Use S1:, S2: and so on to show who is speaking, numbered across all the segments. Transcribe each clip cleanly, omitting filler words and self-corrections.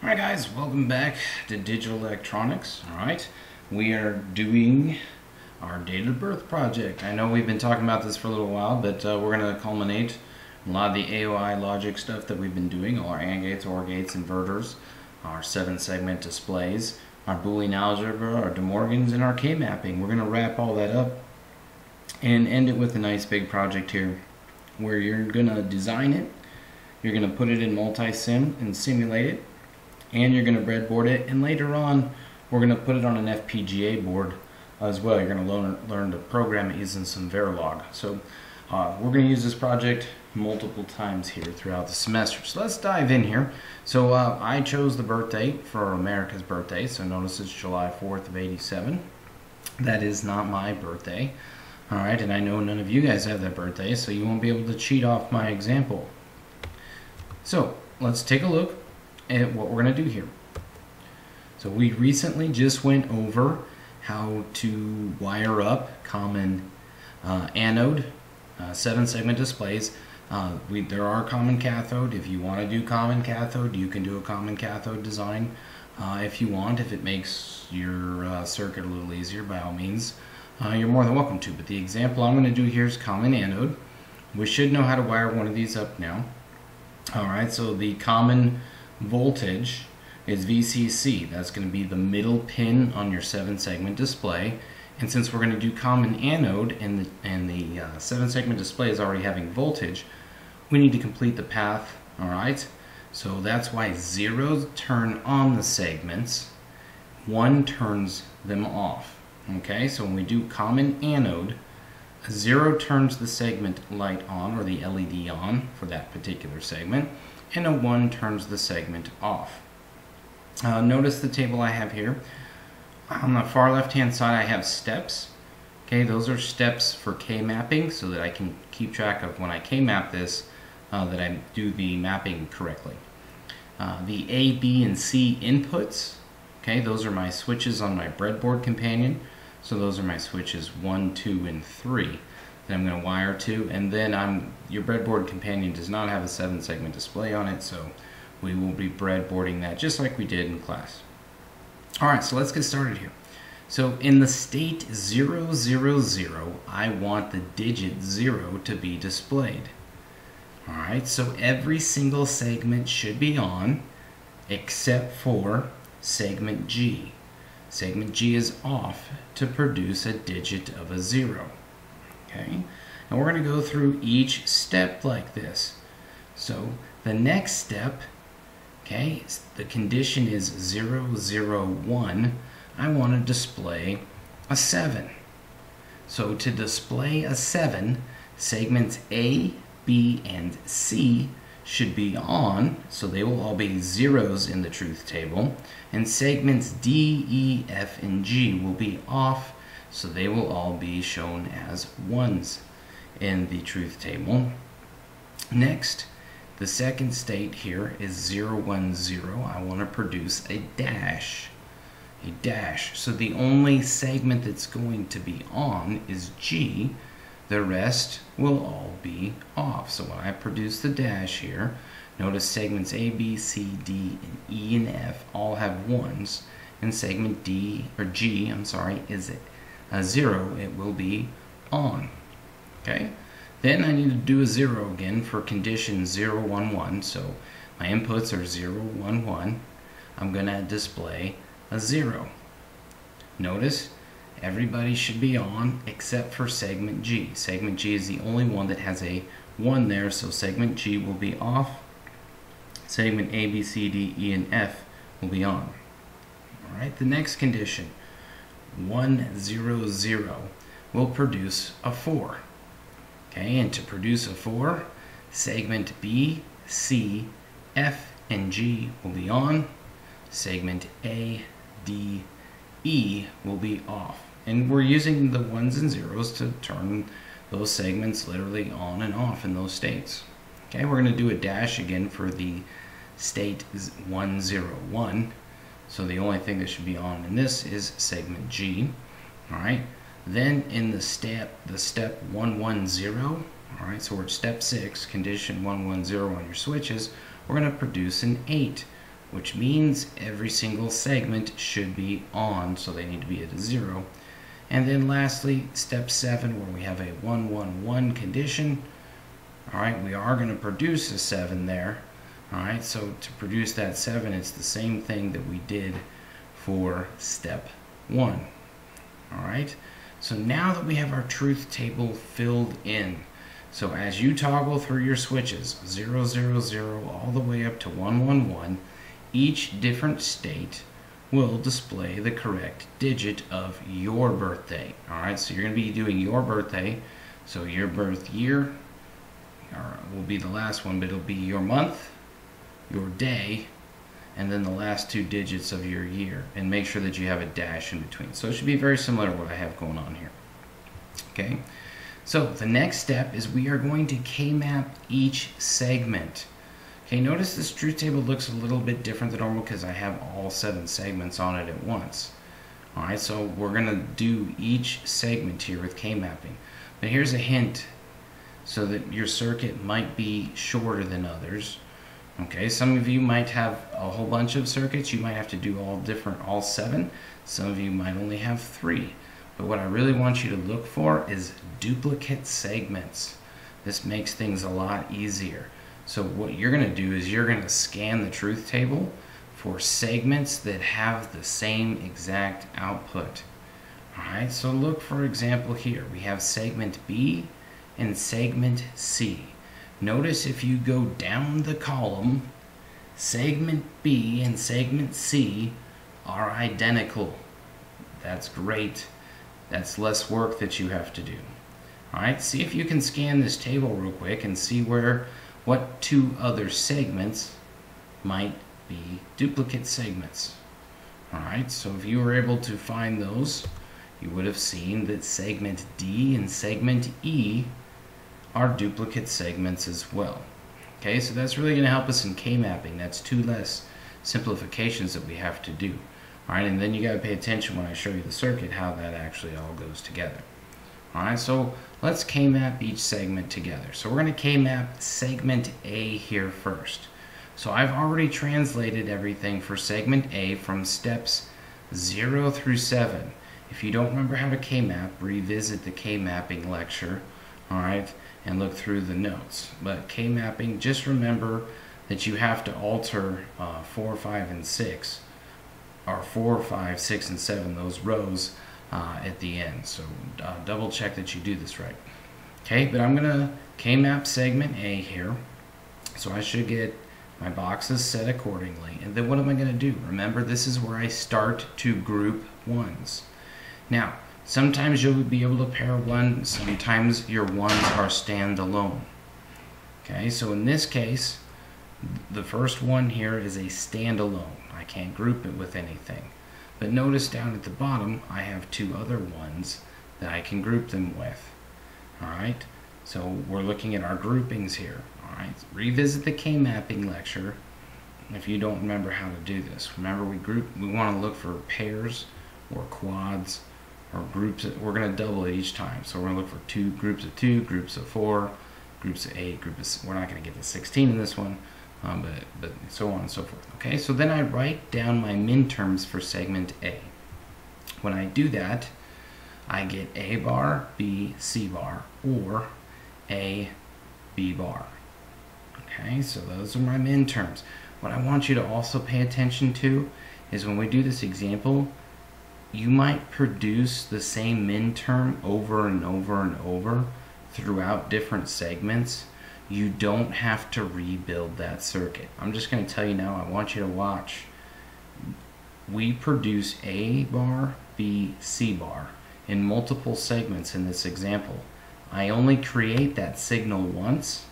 S1: Alright guys, welcome back to Digital Electronics. Alright, we are doing our date of birth project. I know we've been talking about this for a little while, but we're going to culminate a lot of the AOI logic stuff that we've been doing, all our AND gates, OR gates, inverters, our 7-segment displays, our Boolean algebra, our De Morgans, and our Kmapping. We're going to wrap all that up and end it with a nice big project here where you're going to design it, you're going to put it in multi-sim and simulate it, and you're going to breadboard it, and later on we're going to put it on an FPGA board as well. You're going to learn to program it using some Verilog. So we're going to use this project multiple times here throughout the semester. So let's dive in here. So I chose the birth date for America's birthday, so notice it's July 4th of '87. That is not my birthday. Alright, and I know none of you guys have that birthday, so you won't be able to cheat off my example. So let's take a look at what we're going to do here. So we recently just went over how to wire up common anode 7-segment displays. There are common cathode. If you want to do common cathode, you can do a common cathode design if you want. If it makes your circuit a little easier, by all means, you're more than welcome to. But the example I'm going to do here is common anode. We should know how to wire one of these up now. Alright, so the common voltage is VCC. That's going to be the middle pin on your 7-segment display. And since we're going to do common anode and the 7-segment display is already having voltage, we need to complete the path. Alright, so that's why 0 turn on the segments, 1 turns them off. Okay, so when we do common anode, 0 turns the segment light on, or the LED on for that particular segment, and a 1 turns the segment off. Notice the table I have here. On the far left hand side I have steps. Okay, those are steps for Kmapping, so that I can keep track of when I Kmap this that I do the mapping correctly. The A, B, and C inputs, okay, those are my switches on my breadboard companion. So those are my switches 1, 2, and 3 that I'm going to wire to, and then your breadboard companion does not have a 7-segment display on it, so we will be breadboarding that just like we did in class. Alright, so let's get started here. So in the state 0, 0, 0, I want the digit 0 to be displayed. Alright, so every single segment should be on except for segment G. Segment G is off to produce a digit of a 0. Okay, and we're going to go through each step like this. So the next step, okay, the condition is 0, 0, 1. I want to display a 7. So to display a 7, segments A, B, and C should be on, so they will all be zeros in the truth table, and segments D, E, F, and G will be off, so they will all be shown as 1s in the truth table. Next, the second state here is 0, 1, 0. I want to produce a dash. A dash. So the only segment that's going to be on is G. The rest will all be off. So when I produce the dash here, notice segments A, B, C, D, and E, and F all have 1s, and segment D, or G, I'm sorry, is a 0. It will be on. Okay? Then I need to do a 0 again for condition 0, 1, 1. So my inputs are 0, 1, 1. I'm going to display a 0. Notice everybody should be on except for segment G. Segment G is the only one that has a 1 there, so segment G will be off. Segment A, B, C, D, E, and F will be on. Alright, the next condition, 1, 0, 0, will produce a 4. Okay, and to produce a 4, segment B, C, F, and G will be on. Segment A, D, E will be off. And we're using the 1s and 0s to turn those segments literally on and off in those states. Okay, we're going to do a dash again for the state 1, 0, 1. So the only thing that should be on in this is segment G. Alright, then in the step 1, 1, 0, alright, so we're at step 6, condition 1, 1, 0 on your switches, we're going to produce an 8. which means every single segment should be on, so they need to be at a 0. And then lastly, step 7, where we have a 1, 1, 1 condition. All right, we are going to produce a 7 there. All right, so to produce that 7, it's the same thing that we did for step 1. All right, so now that we have our truth table filled in, so as you toggle through your switches, 0, 0, 0, all the way up to 1, 1, 1, each different state will display the correct digit of your birthday. All right, so you're going to be doing your birthday, so your birth year will be the last one, but it'll be your month, your day, and then the last 2 digits of your year, and make sure that you have a dash in between. So it should be very similar to what I have going on here. Okay, so the next step is we are going to Kmap each segment. Okay, notice this truth table looks a little bit different than normal because I have all 7 segments on it at once. All right, so we're going to do each segment here with Kmapping. But here's a hint so that your circuit might be shorter than others. Okay, some of you might have a whole bunch of circuits. You might have to do all 7. Some of you might only have 3. But what I really want you to look for is duplicate segments. This makes things a lot easier. So what you're going to do is you're going to scan the truth table for segments that have the same exact output. Alright, so look, for example, here. We have segment B and segment C. Notice if you go down the column, segment B and segment C are identical. That's great. That's less work that you have to do. Alright, see if you can scan this table real quick and see what 2 other segments might be duplicate segments. Alright, so if you were able to find those, you would have seen that segment D and segment E are duplicate segments as well. Okay, so that's really going to help us in Kmapping. That's 2 less simplifications that we have to do. Alright, and then you got to pay attention when I show you the circuit how that actually all goes together. Alright, so let's Kmap each segment together. So we're going to Kmap segment A here first. So I've already translated everything for segment A from steps 0 through 7. If you don't remember how to Kmap, revisit the Kmapping lecture, alright, and look through the notes. But Kmapping, just remember that you have to alter 4, 5, and 6, or 4, 5, 6, and 7, those rows at the end. So double check that you do this right. Okay, but I'm going to Kmap segment A here. So I should get my boxes set accordingly. And then what am I going to do? Remember, this is where I start to group ones. Now, sometimes you'll be able to pair 1, sometimes your 1s are standalone. Okay, so in this case, the first one here is a standalone. I can't group it with anything. But notice down at the bottom, I have 2 other ones that I can group them with. Alright, so we're looking at our groupings here. Alright, revisit the Kmapping lecture if you don't remember how to do this. Remember, we want to look for pairs or quads or groups. We're going to double it each time. So we're going to look for 2 groups of 2, groups of 4, groups of 8, we're not going to get to 16 in this one. But so on and so forth. Okay, so then I write down my minterms for segment A. When I do that, I get A bar, B, C bar, or A, B bar. Okay, so those are my minterms. What I want you to also pay attention to is when we do this example, you might produce the same minterm over and over and over throughout different segments. You don't have to rebuild that circuit. I'm just going to tell you now, I want you to watch. We produce A bar, B, C bar in multiple segments in this example. I only create that signal once,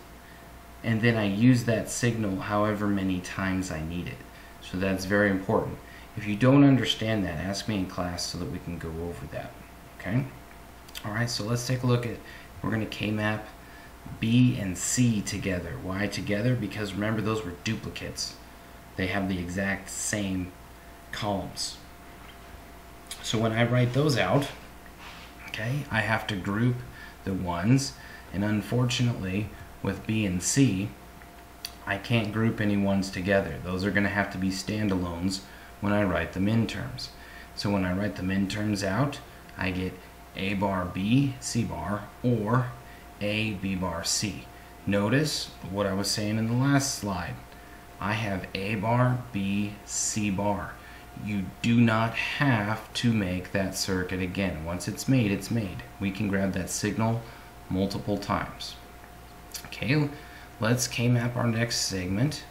S1: and then I use that signal however many times I need it. So that's very important. If you don't understand that, ask me in class so that we can go over that. Okay? Alright, so let's take a look at, we're going to Kmap B and C together. Why together? Because remember, those were duplicates. They have the exact same columns. So when I write those out, okay, I have to group the ones, and unfortunately with B and C, I can't group any ones together. Those are going to have to be standalones when I write the minterms. So when I write the minterms out, I get A bar B, C bar, or A, B bar, C. Notice what I was saying in the last slide. I have A bar, B, C bar. You do not have to make that circuit again. Once it's made, it's made. We can grab that signal multiple times. Okay, let's Kmap our next segment.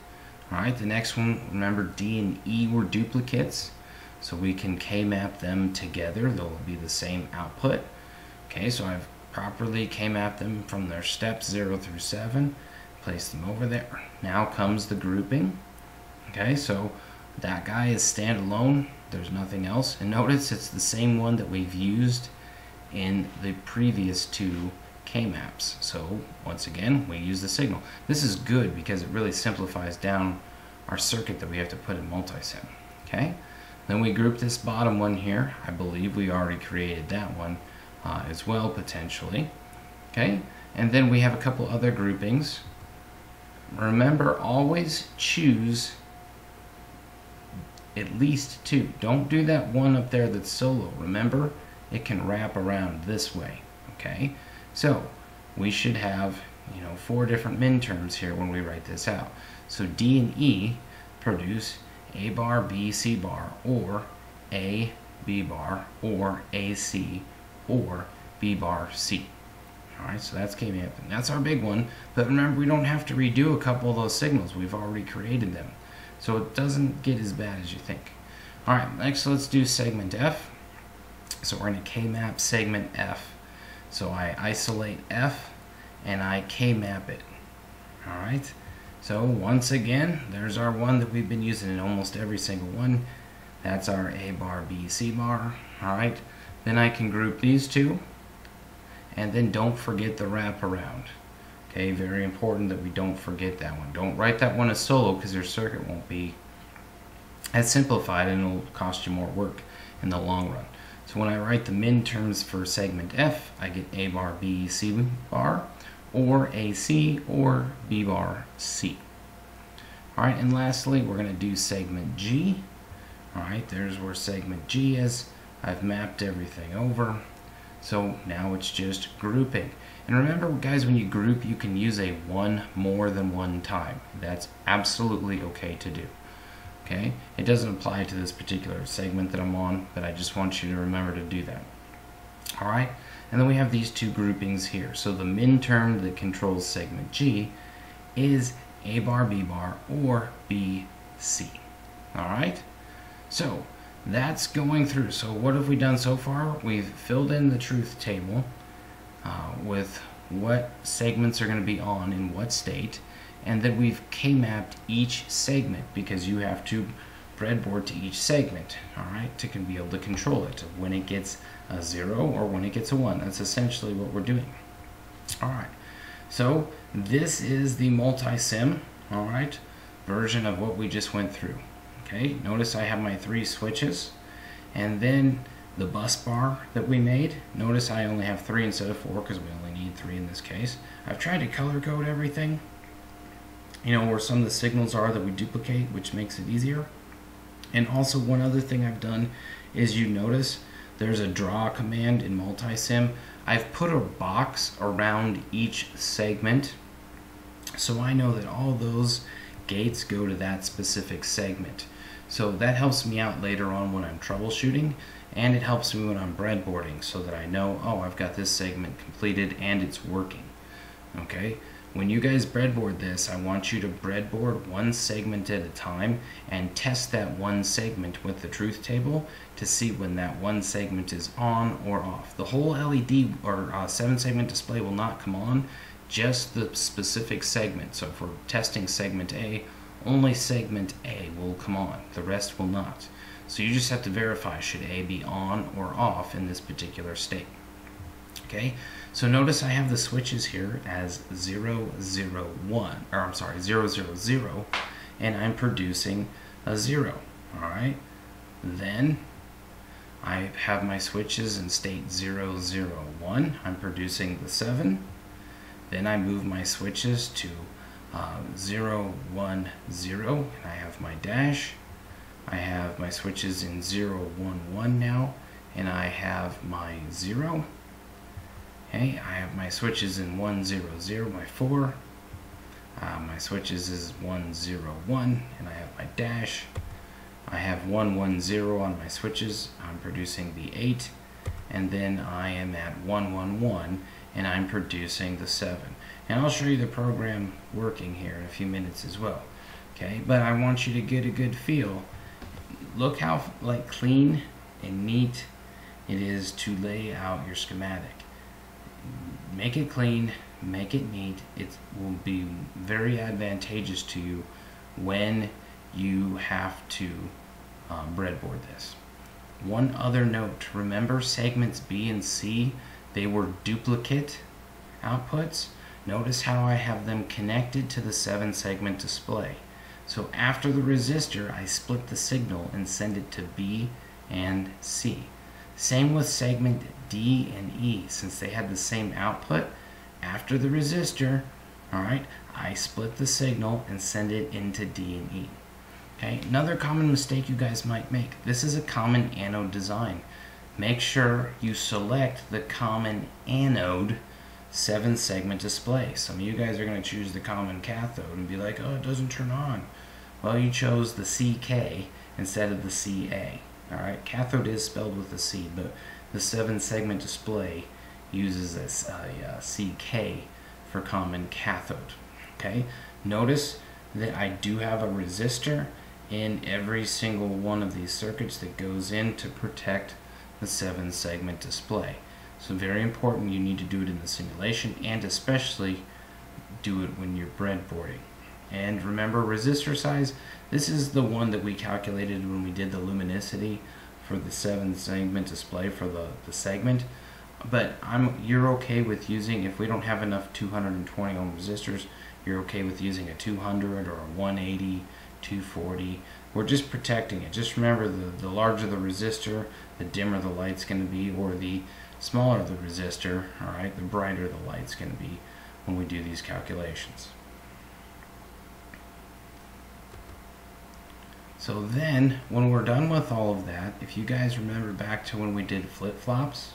S1: Alright, the next one, remember D and E were duplicates, so we can Kmap them together. They'll be the same output. Okay, so I've properly Kmapped them from their steps 0 through 7, place them over there. Now comes the grouping. Okay, so that guy is standalone, there's nothing else. And notice it's the same one that we've used in the previous two Kmaps. So once again, we use the signal. This is good because it really simplifies down our circuit that we have to put in multisim. Okay, then we group this bottom one here. I believe we already created that one as well, potentially. Okay, and then we have a couple other groupings. Remember, always choose at least two. Don't do that one up there that's solo. Remember, it can wrap around this way. Okay, so we should have, 4 different minterms here when we write this out. So D and E produce A bar, B, C bar, or A, B bar, or AC, or B bar, C. Alright, so that's Kmapping. That's our big one, but remember, we don't have to redo a couple of those signals. We've already created them. So it doesn't get as bad as you think. Alright, next let's do segment F. So we're going to Kmap segment F. So I isolate F and I Kmap it. Alright, so once again, there's our one that we've been using in almost every single one. That's our A bar, B, C bar. Alright, then I can group these two. And then don't forget the wraparound. Okay, very important that we don't forget that one. Don't write that one as solo because your circuit won't be as simplified and it'll cost you more work in the long run. So when I write the minterms for segment F, I get A bar, B, C bar, or AC, or B bar, C. Alright, and lastly, we're going to do segment G. Alright, there's where segment G is. I've mapped everything over. So now it's just grouping. And remember, guys, when you group, you can use a one more than one time. That's absolutely okay to do. Okay? It doesn't apply to this particular segment that I'm on, but I just want you to remember to do that. Alright? And then we have these two groupings here. So the minterm that controls segment G is A bar, B bar, or B, C. Alright? So that's going through. So what have we done so far? We've filled in the truth table with what segments are going to be on in what state, and then we've Kmapped each segment because you have to breadboard to each segment, alright, to be able to control it when it gets a 0 or when it gets a 1. That's essentially what we're doing. Alright, so this is the multi-sim, alright, version of what we just went through. Okay, notice I have my 3 switches, and then the bus bar that we made, notice I only have 3 instead of 4 because we only need 3 in this case. I've tried to color code everything, where some of the signals are that we duplicate, which makes it easier. And also one other thing I've done is, you notice there's a draw command in multisim. I've put a box around each segment so I know that all those gates go to that specific segment. So that helps me out later on when I'm troubleshooting, and it helps me when I'm breadboarding so that I know, oh, I've got this segment completed and it's working. Okay, when you guys breadboard this, I want you to breadboard one segment at a time and test that one segment with the truth table to see when that one segment is on or off. The whole LED or 7-segment display will not come on, just the specific segment. So if we're testing segment A, only segment A will come on, the rest will not. So you just have to verify, should A be on or off in this particular state. Okay, so notice I have the switches here as 0, 0, 1, or I'm sorry, 0, 0, 0, and I'm producing a 0. Alright, then I have my switches in state 0, 0, 1, I'm producing the 7. Then I move my switches to 0, 1, 0, and I have my dash. I have my switches in 0, 1, 1 now, and I have my 0. Okay, I have my switches in 1, 0, 0, my 4. My switches is 1, 0, 1, and I have my dash. I have 1, 1, 0 on my switches. I'm producing the 8, and then I am at 1, 1, 1, and I'm producing the 7. And I'll show you the program working here in a few minutes as well. Okay, but I want you to get a good feel. Look how clean and neat it is to lay out your schematic. Make it clean, make it neat. It will be very advantageous to you when you have to breadboard this. One other note, remember segments B and C, they were duplicate outputs. Notice how I have them connected to the 7-segment display. So after the resistor, I split the signal and send it to B and C. Same with segment D and E, since they had the same output. After the resistor, alright, I split the signal and send it into D and E. Okay, another common mistake you guys might make. This is a common anode design. Make sure you select the common anode 7-segment display. Some of you guys are going to choose the common cathode and be like, oh, it doesn't turn on. Well, you chose the CK instead of the CA. Alright, cathode is spelled with a C, but the 7-segment display uses a CK for common cathode. Okay, notice that I do have a resistor in every single one of these circuits that goes in to protect the 7-segment display. So very important, you need to do it in the simulation, and especially do it when you're breadboarding. And remember, resistor size, this is the one that we calculated when we did the luminosity for the 7-segment display for the segment. But you're okay with using, if we don't have enough 220 ohm resistors, you're okay with using a 200 or a 180, 240. We're just protecting it. Just remember, the larger the resistor, the dimmer the light's going to be, or the smaller the resistor, alright, the brighter the light's going to be when we do these calculations. So then, when we're done with all of that, if you guys remember back to when we did flip-flops,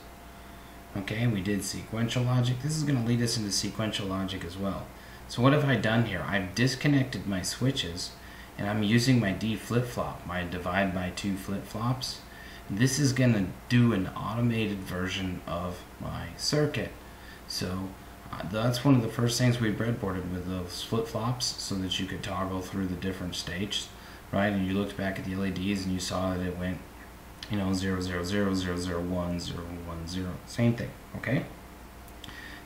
S1: okay, we did sequential logic. This is going to lead us into sequential logic as well. So what have I done here? I've disconnected my switches, and I'm using my D flip-flop, my divide by 2 flip-flops. This is going to do an automated version of my circuit. So that's one of the first things we breadboarded with those flip-flops, so that you could toggle through the different states, right? And you looked back at the LEDs and you saw that it went, you know, 0, 0, 0, 0, 0, 1, 0, 1, 0. Same thing, okay?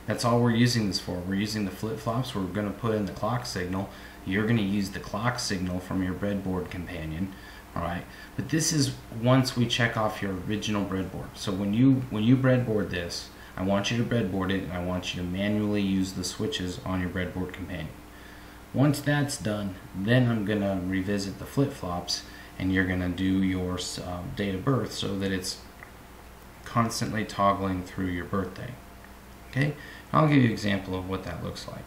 S1: That's all we're using this for. We're using the flip-flops. We're going to put in the clock signal. You're going to use the clock signal from your breadboard companion. Alright, but this is once we check off your original breadboard. So when you breadboard this, I want you to breadboard it, and I want you to manually use the switches on your breadboard companion. Once that's done, then I'm going to revisit the flip-flops, and you're going to do your date of birth so that it's constantly toggling through your birthday. Okay, I'll give you an example of what that looks like.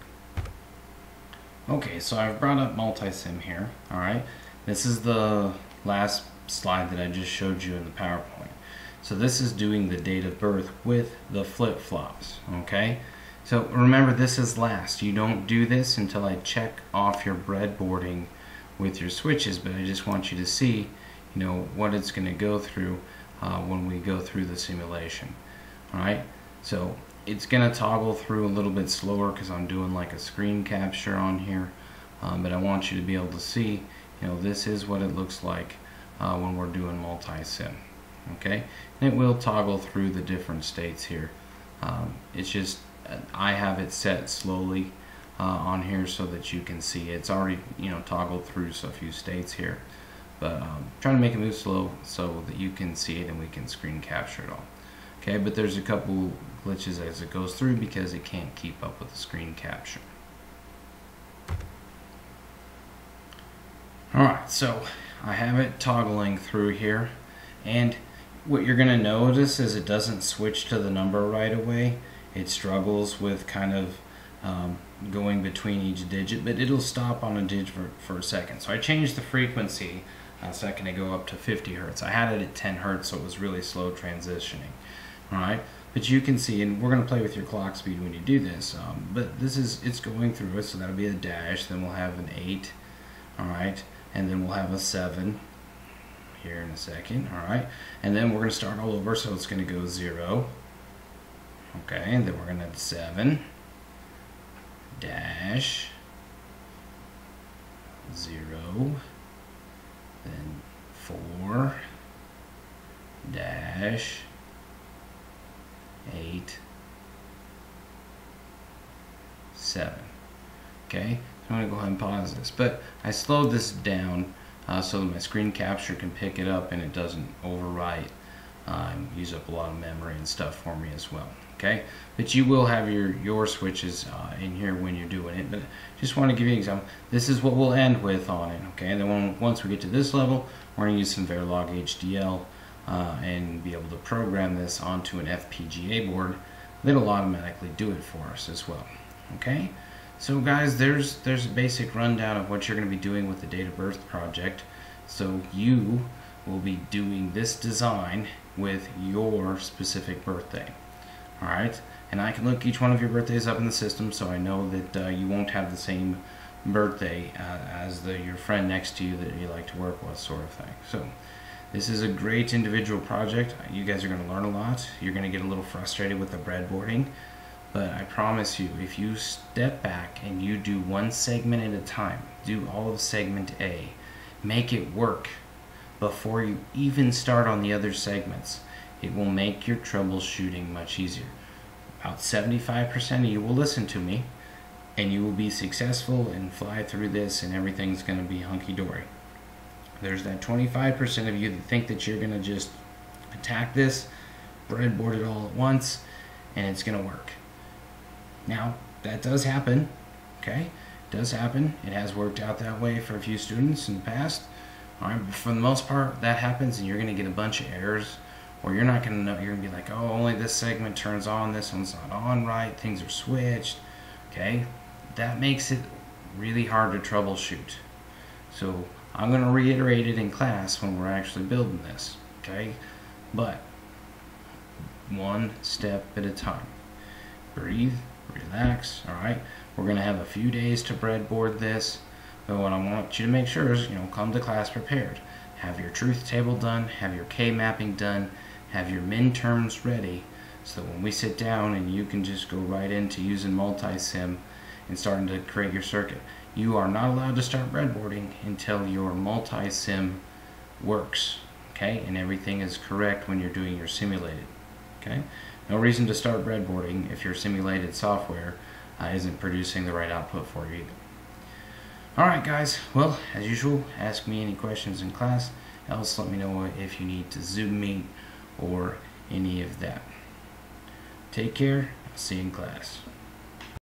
S1: Okay, so I've brought up multi-sim here. Alright, this is the last slide that I just showed you in the PowerPoint. So this is doing the date of birth with the flip-flops, okay? So remember, this is last. You don't do this until I check off your breadboarding with your switches, but I just want you to see, you know, what it's going to go through when we go through the simulation. Alright, so it's going to toggle through a little bit slower because I'm doing like a screen capture on here, but I want you to be able to see, you know, this is what it looks like when we're doing multi-sim. Okay, and it will toggle through the different states here. It's just I have it set slowly on here so that you can see it's already, you know, toggled through a few states here, but trying to make it move slow so that you can see it and we can screen capture it all. Okay, but there's a couple glitches as it goes through because it can't keep up with the screen capture. Alright, so I have it toggling through here, and what you're going to notice is it doesn't switch to the number right away. It struggles with kind of going between each digit, but it'll stop on a digit for a second. So I changed the frequency a second ago up to 50 hertz. I had it at 10 hertz, so it was really slow transitioning. All right, but you can see, and we're going to play with your clock speed when you do this, but this is, it's going through it, so that'll be a dash, then we'll have an 8, all right, and then we'll have a 7 here in a second, all right, and then we're going to start all over, so it's going to go 0, okay, and then we're going to have 7, dash, 0, then 4, dash, 8, 7. Okay, so I'm going to go ahead and pause this, but I slowed this down so that my screen capture can pick it up and it doesn't overwrite and use up a lot of memory and stuff for me as well. Okay, but you will have your switches in here when you're doing it, but just want to give you an example. This is what we'll end with on it. Okay, and then once we get to this level, we're going to use some Verilog HDL and be able to program this onto an FPGA board that'll automatically do it for us as well. Okay, so guys, there's a basic rundown of what you're going to be doing with the date of birth project. So you will be doing this design with your specific birthday. All right, and I can look each one of your birthdays up in the system, so I know that you won't have the same birthday as your friend next to you that you like to work with, sort of thing. So this is a great individual project. You guys are going to learn a lot. You're going to get a little frustrated with the breadboarding, but I promise you, if you step back and you do one segment at a time, do all of segment A, make it work before you even start on the other segments, it will make your troubleshooting much easier. About 75% of you will listen to me, and you will be successful and fly through this, and everything's going to be hunky-dory. There's that 25% of you that think that you're going to just attack this, breadboard it all at once, and it's going to work. Now, that does happen, okay? It does happen. It has worked out that way for a few students in the past. All right, but for the most part, that happens, and you're going to get a bunch of errors, or you're not going to know. You're going to be like, oh, only this segment turns on, this one's not on right, things are switched, okay? That makes it really hard to troubleshoot. So I'm going to reiterate it in class when we're actually building this, okay? But one step at a time. Breathe, relax, all right? We're going to have a few days to breadboard this, but what I want you to make sure is, come to class prepared. Have your truth table done, have your Kmapping done, have your min-terms ready, so that when we sit down and you can just go right into using multi-sim and starting to create your circuit. You are not allowed to start breadboarding until your multi-sim works, okay? And everything is correct when you're doing your simulated, okay? No reason to start breadboarding if your simulated software isn't producing the right output for you either. Alright guys, well, as usual, ask me any questions in class, else let me know if you need to Zoom meet or any of that. Take care, I'll see you in class.